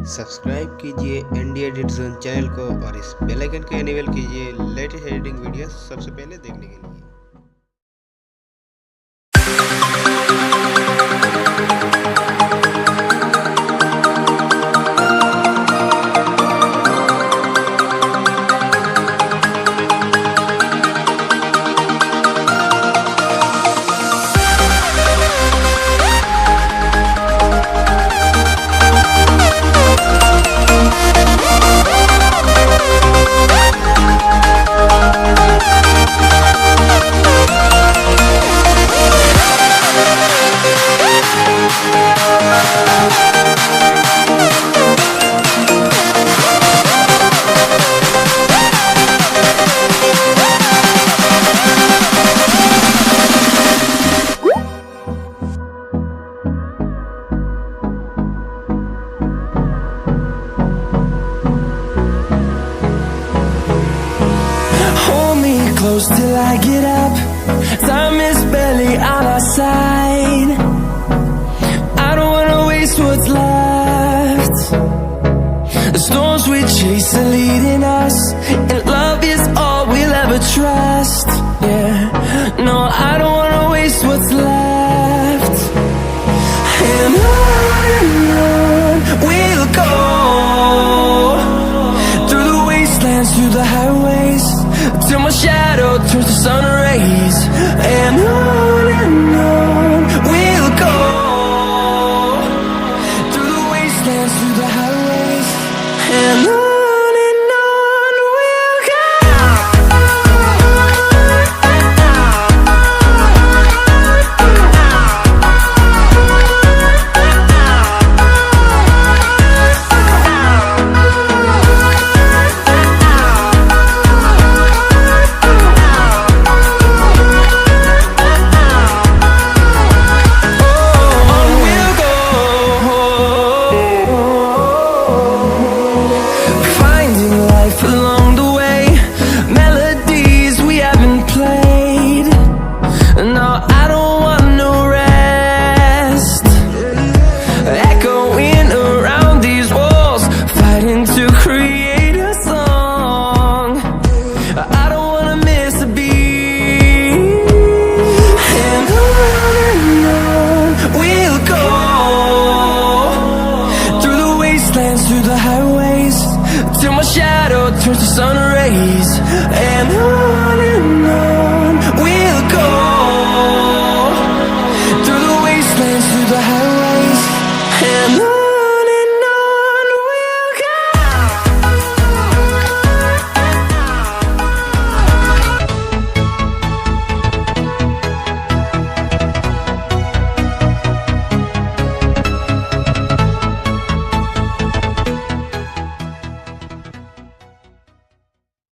सब्सक्राइब कीजिए NDEditz channel को और इस बेल आइकन को इनेबल कीजिए लेटेस्ट एडिटिंग वीडियो सबसे पहले देखने के लिए। Close till I get up. Time is barely on our side. I don't wanna waste what's left. The storms we chase are leading us, and love is all we'll ever trust. Yeah, no, I don't wanna waste what's left. And on we'll go, through the wastelands, through the highways, till my shadow turns to sun rays. And on we'll go, through the wastelands, through the highways. And on we'll go. Through the highways, till my shadow turns to sun rays. And on